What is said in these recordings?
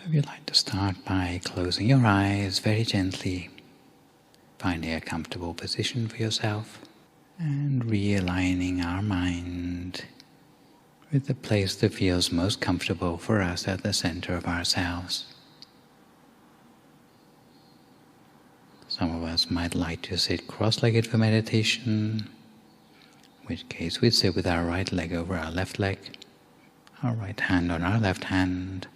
if you'd like to start by closing your eyes very gently, finding a comfortable position for yourself, and realigning our mind with the place that feels most comfortable for us at the center of ourselves. Some of us might like to sit cross-legged for meditation, in which case we'd sit with our right leg over our left leg, our right hand on our left hand,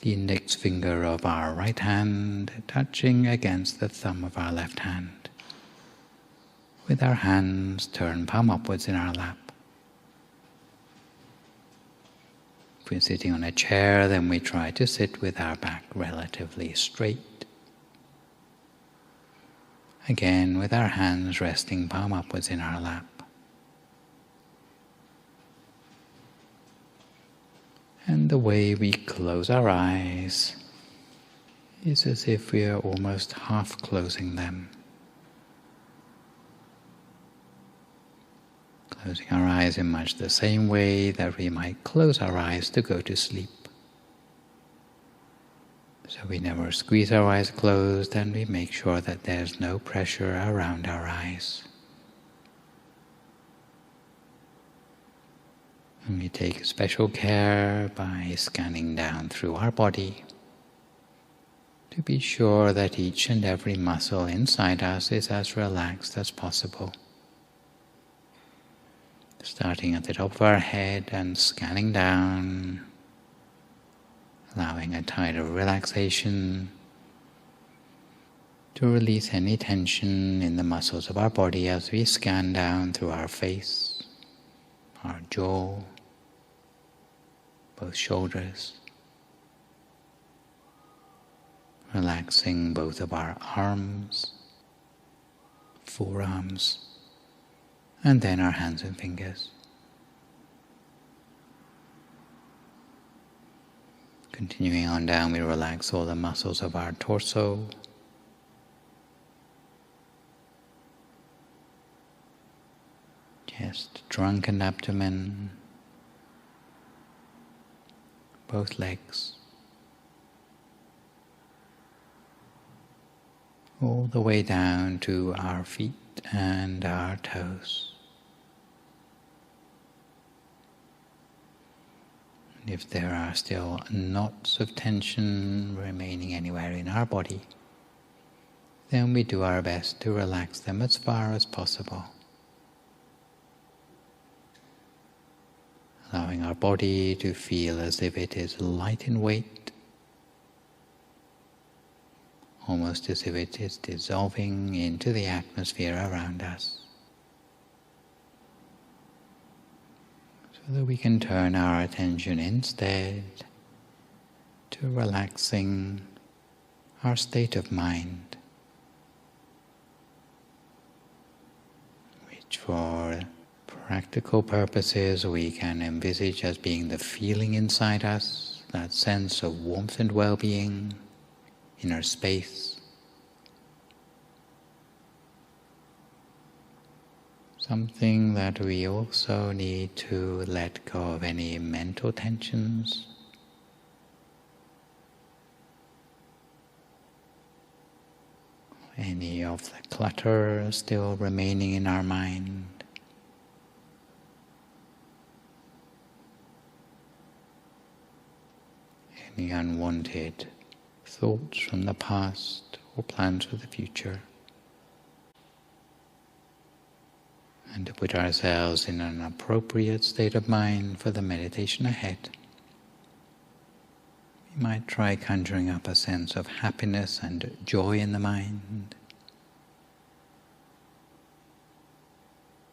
the index finger of our right hand touching against the thumb of our left hand, with our hands turned palm upwards in our lap. If we're sitting on a chair, then we try to sit with our back relatively straight. Again, with our hands resting palm upwards in our lap. And the way we close our eyes is as if we are almost half closing them. Closing our eyes in much the same way that we might close our eyes to go to sleep. So we never squeeze our eyes closed, and we make sure that there's no pressure around our eyes. And we take special care by scanning down through our body to be sure that each and every muscle inside us is as relaxed as possible. Starting at the top of our head and scanning down, allowing a tide of relaxation to release any tension in the muscles of our body as we scan down through our face, our jaw, both shoulders, relaxing both of our arms, forearms, and then our hands and fingers. Continuing on down, we relax all the muscles of our torso, chest, trunk and abdomen, both legs, all the way down to our feet and our toes. And if there are still knots of tension remaining anywhere in our body, then we do our best to relax them as far as possible. Allowing our body to feel as if it is light in weight, almost as if it is dissolving into the atmosphere around us, so that we can turn our attention instead to relaxing our state of mind, which for practical purposes we can envisage as being the feeling inside us, that sense of warmth and well-being, inner space. Something that we also need to let go of any mental tensions, any of the clutter still remaining in our mind. Any unwanted thoughts from the past or plans for the future. And to put ourselves in an appropriate state of mind for the meditation ahead, we might try conjuring up a sense of happiness and joy in the mind.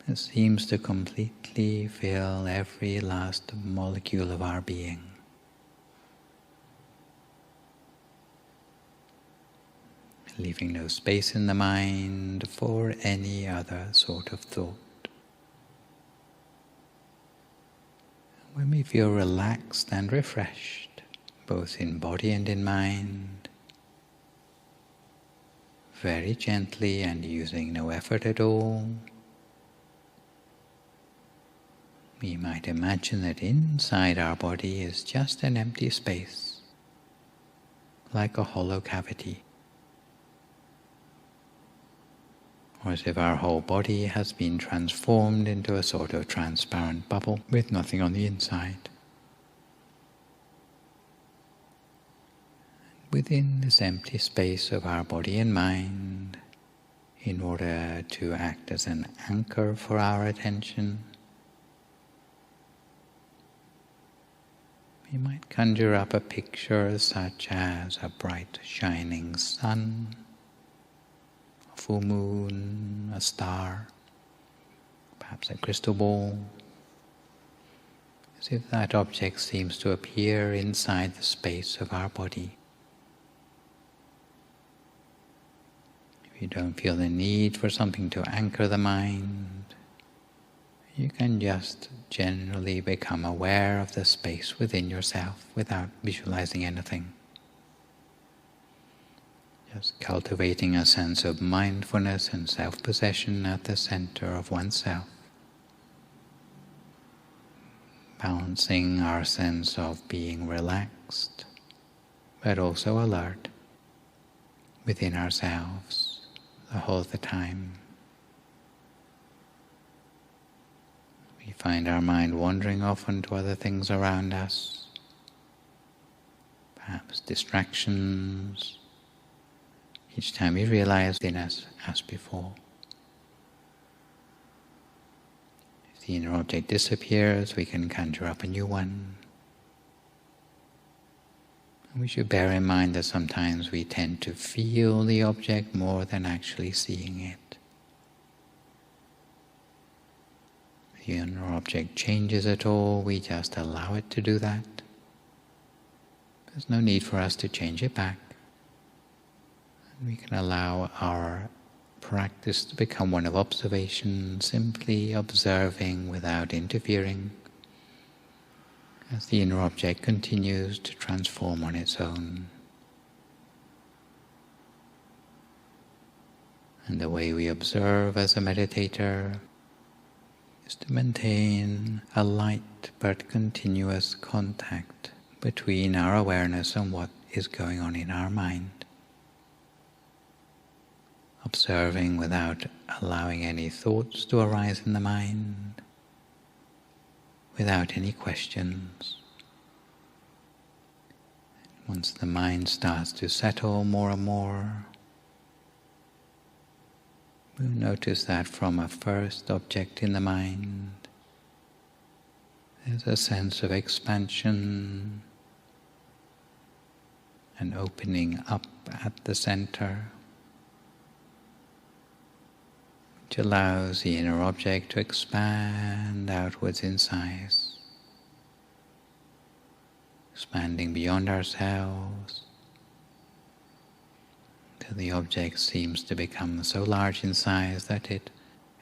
It seems to completely fill every last molecule of our being. Leaving no space in the mind for any other sort of thought. When we feel relaxed and refreshed, both in body and in mind, very gently and using no effort at all, we might imagine that inside our body is just an empty space, like a hollow cavity, or as if our whole body has been transformed into a sort of transparent bubble with nothing on the inside. Within this empty space of our body and mind, in order to act as an anchor for our attention, we might conjure up a picture such as a bright shining sun, a full moon, a star, perhaps a crystal ball, as if that object seems to appear inside the space of our body. If you don't feel the need for something to anchor the mind, you can just generally become aware of the space within yourself without visualizing anything. Just cultivating a sense of mindfulness and self-possession at the center of oneself. Balancing our sense of being relaxed, but also alert within ourselves the whole of the time. We find our mind wandering off onto other things around us, perhaps distractions. Each time we realize within us as before. If the inner object disappears, we can conjure up a new one. And we should bear in mind that sometimes we tend to feel the object more than actually seeing it. If the inner object changes at all, we just allow it to do that. There's no need for us to change it back. We can allow our practice to become one of observation, simply observing without interfering, as the inner object continues to transform on its own. And the way we observe as a meditator is to maintain a light but continuous contact between our awareness and what is going on in our mind. Observing without allowing any thoughts to arise in the mind, without any questions. Once the mind starts to settle more and more, we'll notice that from a first object in the mind, there's a sense of expansion and opening up at the center, which allows the inner object to expand outwards in size, expanding beyond ourselves, until the object seems to become so large in size that it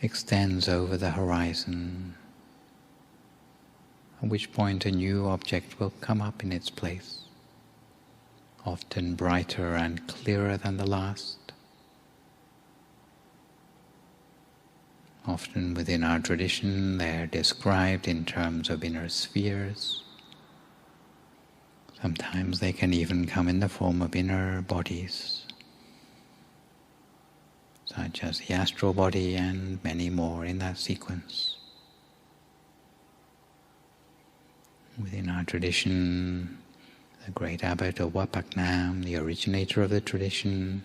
extends over the horizon, at which point a new object will come up in its place, often brighter and clearer than the last. Often within our tradition, they are described in terms of inner spheres. Sometimes they can even come in the form of inner bodies, such as the astral body and many more in that sequence. Within our tradition, the great abbot of Wat Phra Nam, the originator of the tradition,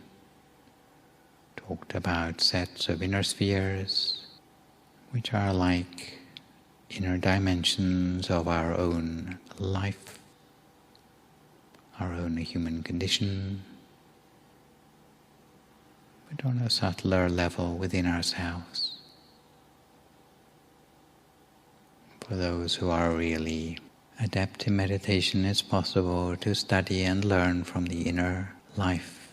talked about sets of inner spheres, which are like inner dimensions of our own life, our own human condition, but on a subtler level within ourselves. For those who are really adept in meditation, it's possible to study and learn from the inner life,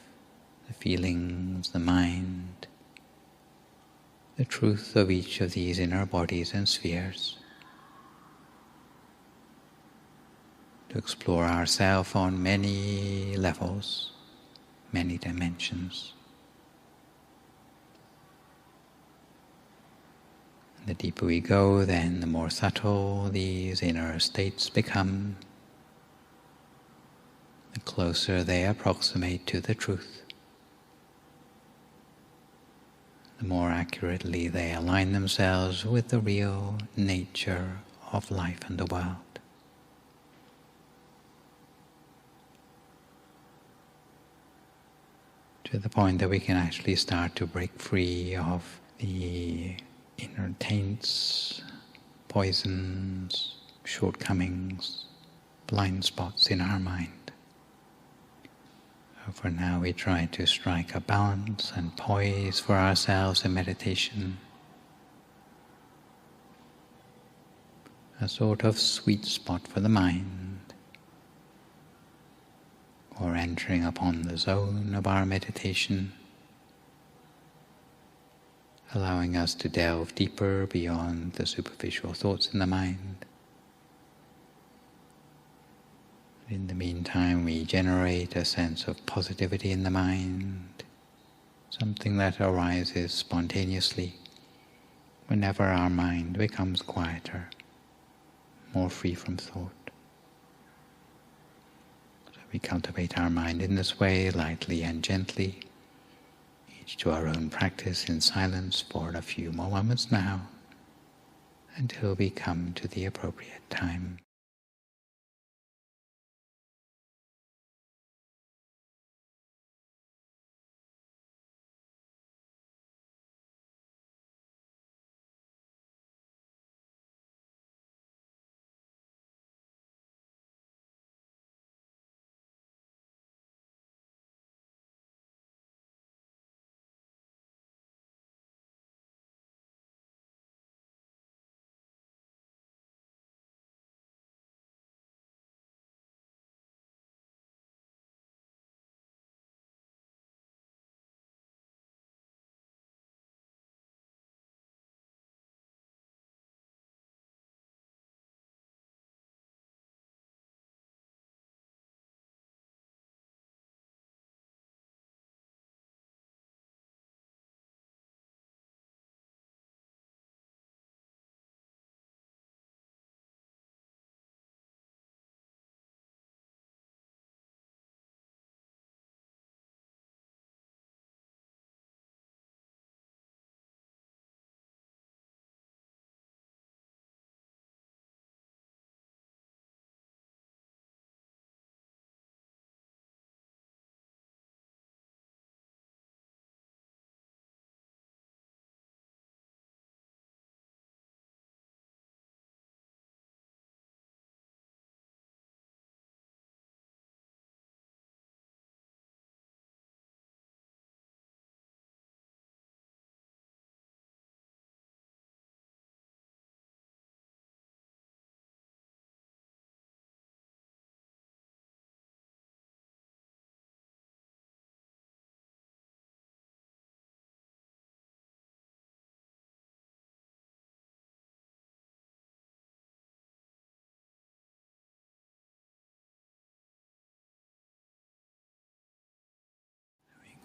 the feelings, the mind, the truth of each of these inner bodies and spheres, to explore ourselves on many levels, many dimensions. And the deeper we go, then the more subtle these inner states become, the closer they approximate to the truth, the more accurately they align themselves with the real nature of life and the world. To the point that we can actually start to break free of the inner taints, poisons, shortcomings, blind spots in our mind. So for now we try to strike a balance and poise for ourselves in meditation, a sort of sweet spot for the mind, or entering upon the zone of our meditation, allowing us to delve deeper beyond the superficial thoughts in the mind. In the meantime, we generate a sense of positivity in the mind, something that arises spontaneously whenever our mind becomes quieter, more free from thought. So we cultivate our mind in this way, lightly and gently, each to our own practice in silence for a few more moments now, until we come to the appropriate time.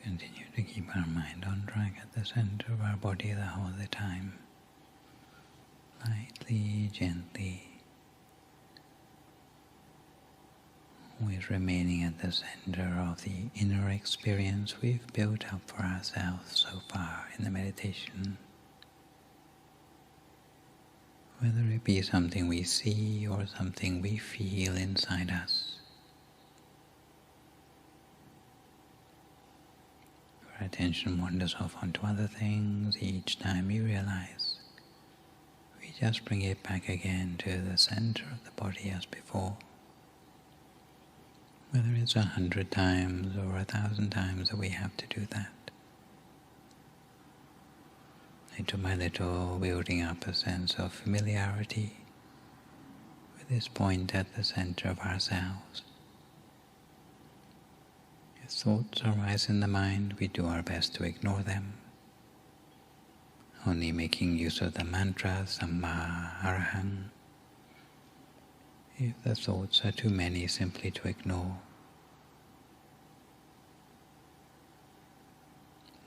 Continue to keep our mind on track at the center of our body the whole of the time. Lightly, gently, always remaining at the center of the inner experience we've built up for ourselves so far in the meditation. Whether it be something we see or something we feel inside us. Our attention wanders off onto other things. Each time we realize, we just bring it back again to the center of the body as before. Whether it's 100 times or 1,000 times that we have to do that. Little by little, building up a sense of familiarity with this point at the center of ourselves. If thoughts arise in the mind, we do our best to ignore them, only making use of the mantra Samma Arahang. If the thoughts are too many, simply to ignore.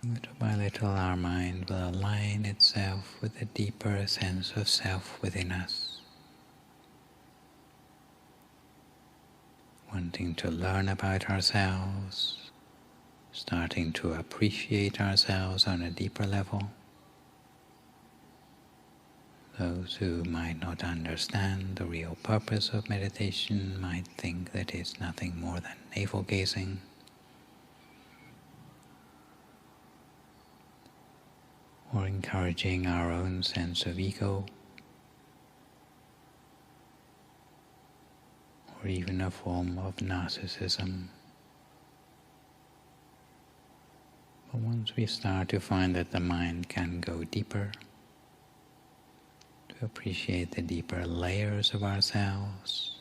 Little by little, our mind will align itself with a deeper sense of self within us. wanting to learn about ourselves, starting to appreciate ourselves on a deeper level. Those who might not understand the real purpose of meditation might think that it's nothing more than navel-gazing, or encouraging our own sense of ego, or even a form of narcissism. But once we start to find that the mind can go deeper, to appreciate the deeper layers of ourselves,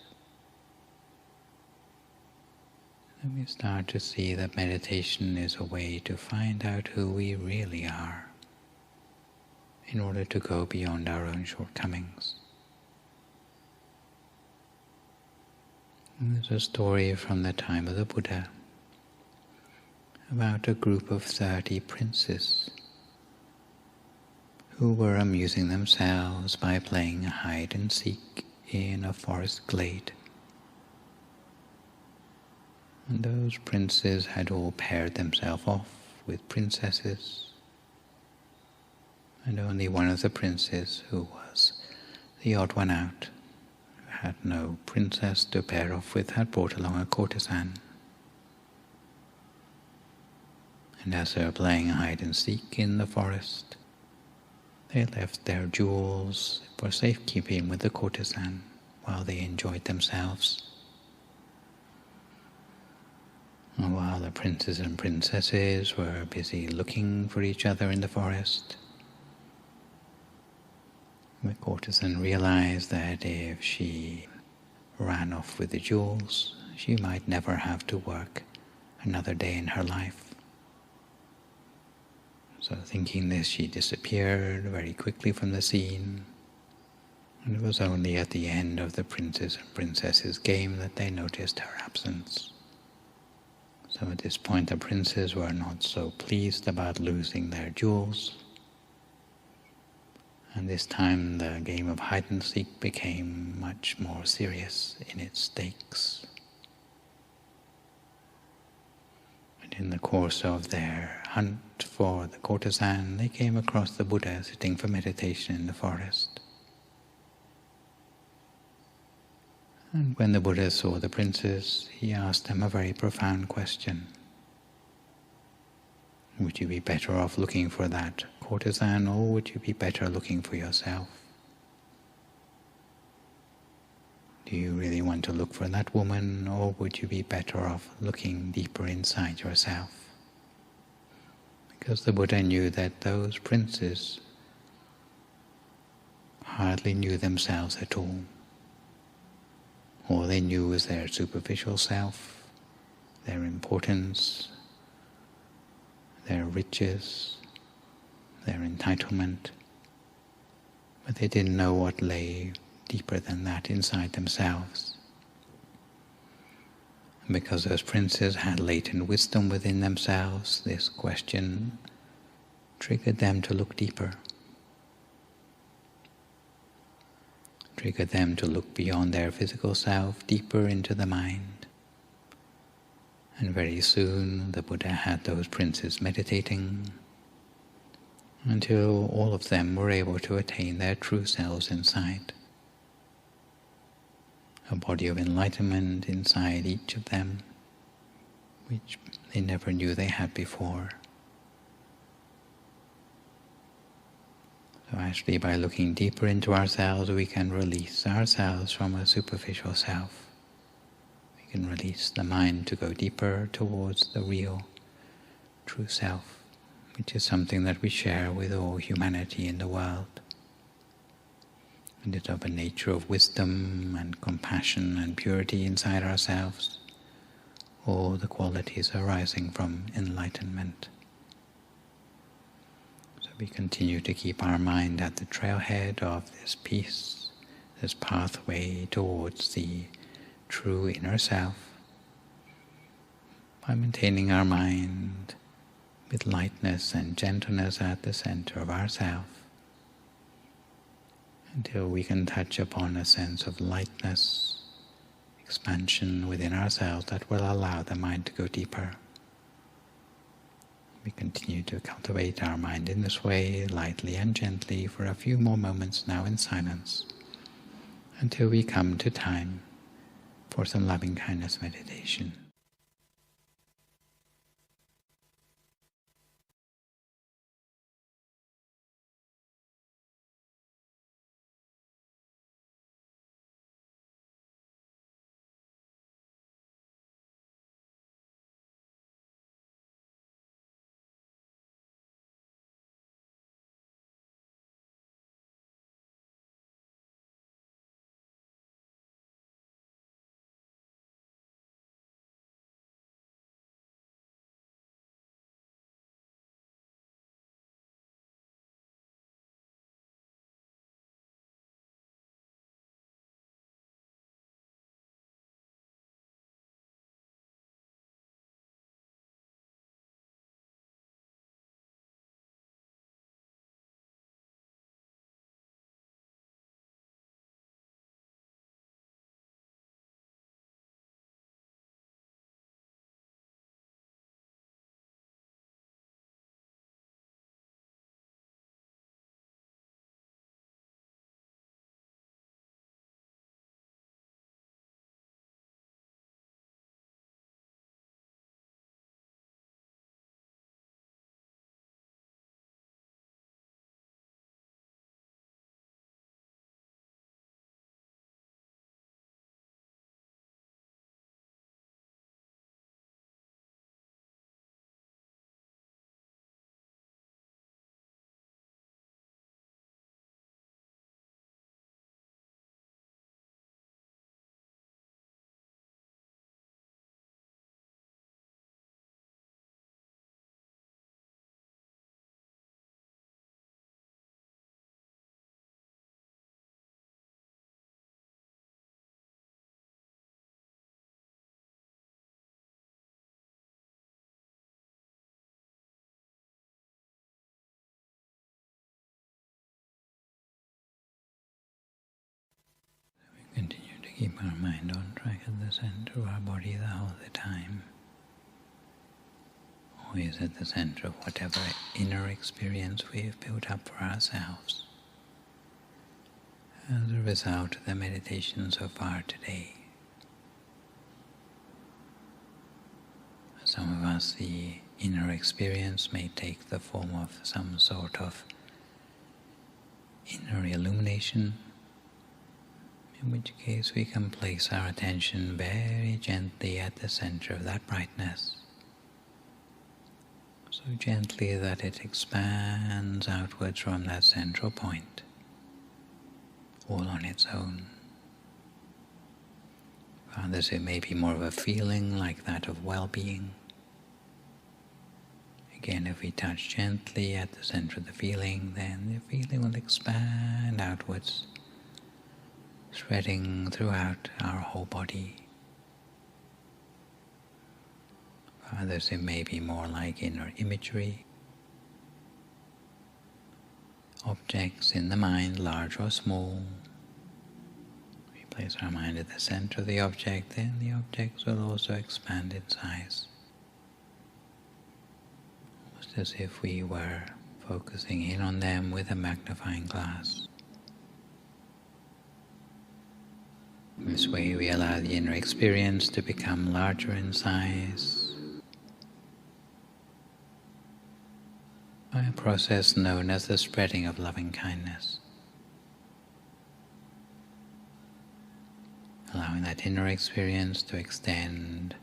then we start to see that meditation is a way to find out who we really are, in order to go beyond our own shortcomings. And there's a story from the time of the Buddha about a group of 30 princes who were amusing themselves by playing hide and seek in a forest glade. And those princes had all paired themselves off with princesses, and only one of the princes, who was the odd one out, who had no princess to pair off with, had brought along a courtesan. And as they were playing hide and seek in the forest, they left their jewels for safekeeping with the courtesan while they enjoyed themselves. And while the princes and princesses were busy looking for each other in the forest, the courtesan realized that if she ran off with the jewels, she might never have to work another day in her life. So thinking this, she disappeared very quickly from the scene, and it was only at the end of the princes and princesses' game that they noticed her absence. So at this point the princes were not so pleased about losing their jewels, and this time the game of hide and seek became much more serious in its stakes. And in the course of their hunt for the courtesan, they came across the Buddha sitting for meditation in the forest. And when the Buddha saw the princes, he asked them a very profound question. Would you be better off looking for that courtesan, or would you be better looking for yourself? Do you really want to look for that woman, or would you be better off looking deeper inside yourself? Because the Buddha knew that those princes hardly knew themselves at all. All they knew was their superficial self, their importance, their riches, their entitlement, but they didn't know what lay deeper than that inside themselves. And because those princes had latent wisdom within themselves, this question triggered them to look deeper, triggered them to look beyond their physical self, deeper into the mind. And very soon the Buddha had those princes meditating until all of them were able to attain their true selves inside. A body of enlightenment inside each of them, which they never knew they had before. So actually, by looking deeper into ourselves, we can release ourselves from a superficial self. We can release the mind to go deeper towards the real, true self, which is something that we share with all humanity in the world. And it's of a nature of wisdom and compassion and purity inside ourselves, all the qualities arising from enlightenment. So we continue to keep our mind at the trailhead of this peace, this pathway towards the true inner self, by maintaining our mind with lightness and gentleness at the center of ourself, until we can touch upon a sense of lightness, expansion within ourselves that will allow the mind to go deeper. We continue to cultivate our mind in this way, lightly and gently, for a few more moments now in silence, until we come to time for some loving-kindness meditation. Continue to keep our mind on track at the center of our body the whole of the time. Always at the center of whatever inner experience we have built up for ourselves as a result of the meditation so far today. For some of us, the inner experience may take the form of some sort of inner illumination, in which case we can place our attention very gently at the center of that brightness, so gently that it expands outwards from that central point, all on its own. For others it may be more of a feeling like that of well-being. Again, if we touch gently at the center of the feeling, then the feeling will expand outwards, spreading throughout our whole body. For others it may be more like inner imagery, objects in the mind, large or small. We place our mind at the center of the object, then the objects will also expand in size, almost as if we were focusing in on them with a magnifying glass. In this way we allow the inner experience to become larger in size by a process known as the spreading of loving kindness. Allowing that inner experience to extend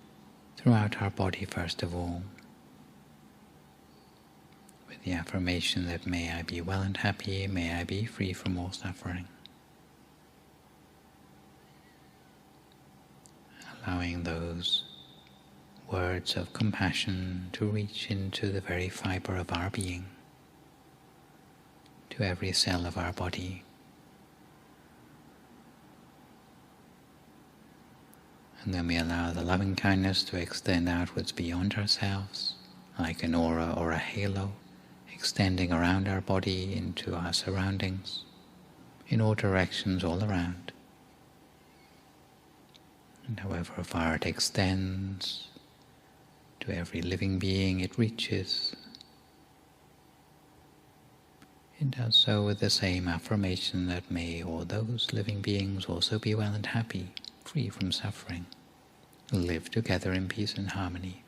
throughout our body first of all, with the affirmation that may I be well and happy, may I be free from all suffering. Allowing those words of compassion to reach into the very fiber of our being, to every cell of our body. And then we allow the loving kindness to extend outwards beyond ourselves, like an aura or a halo, extending around our body into our surroundings, in all directions all around. And however far it extends, to every living being it reaches, it does so with the same affirmation that may all those living beings also be well and happy, free from suffering, live together in peace and harmony.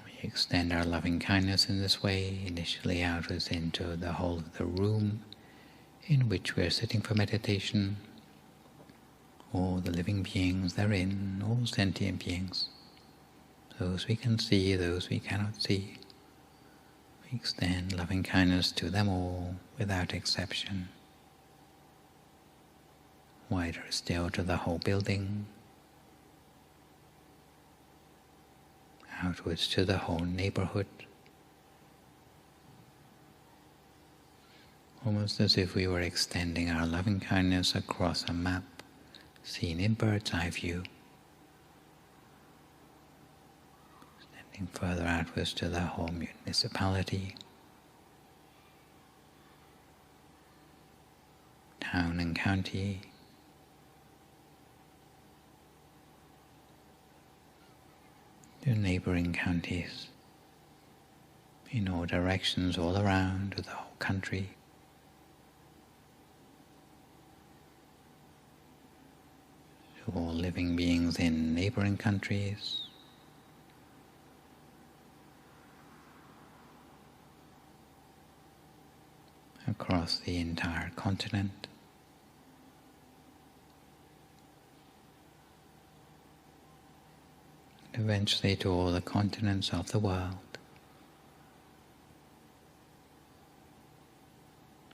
We extend our loving kindness in this way, initially outwards into the whole of the room in which we are sitting for meditation, all the living beings therein, all sentient beings, those we can see, those we cannot see. We extend loving kindness to them all without exception. Wider still to the whole building, outwards to the whole neighborhood, almost as if we were extending our loving kindness across a map seen in bird's eye view, extending further outwards to the whole municipality, town and county, to neighboring counties, in all directions all around, to the whole country, to all living beings in neighboring countries, across the entire continent, and eventually to all the continents of the world,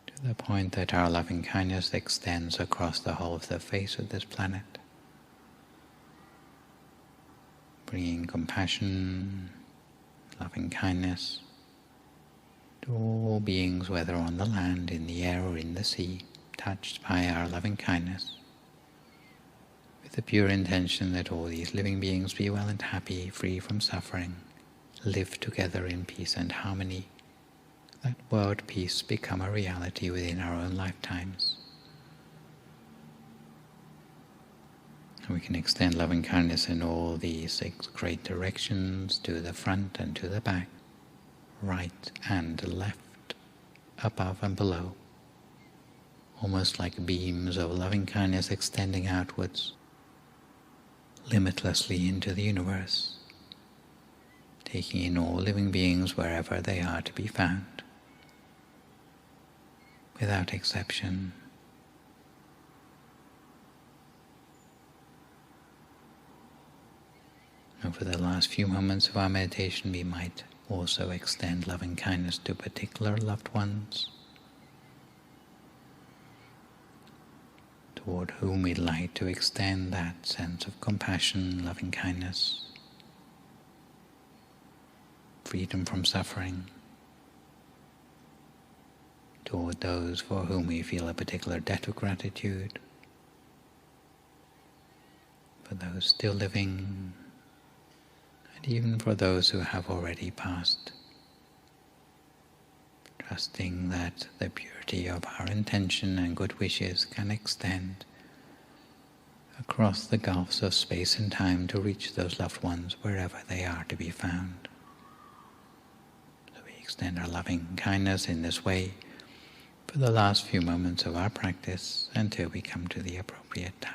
to the point that our loving kindness extends across the whole of the face of this planet, bringing compassion, loving kindness to all beings, whether on the land, in the air, or in the sea, touched by our loving kindness, with the pure intention that all these living beings be well and happy, free from suffering, live together in peace and harmony, let world peace become a reality within our own lifetimes. We can extend loving kindness in all the 6 great directions, to the front and to the back, right and left, above and below, almost like beams of loving kindness extending outwards, limitlessly into the universe, taking in all living beings wherever they are to be found, without exception. Over the last few moments of our meditation, we might also extend loving kindness to particular loved ones, toward whom we'd like to extend that sense of compassion, loving kindness, freedom from suffering, toward those for whom we feel a particular debt of gratitude, for those still living, and even for those who have already passed, trusting that the purity of our intention and good wishes can extend across the gulfs of space and time to reach those loved ones wherever they are to be found. So we extend our loving kindness in this way for the last few moments of our practice until we come to the appropriate time.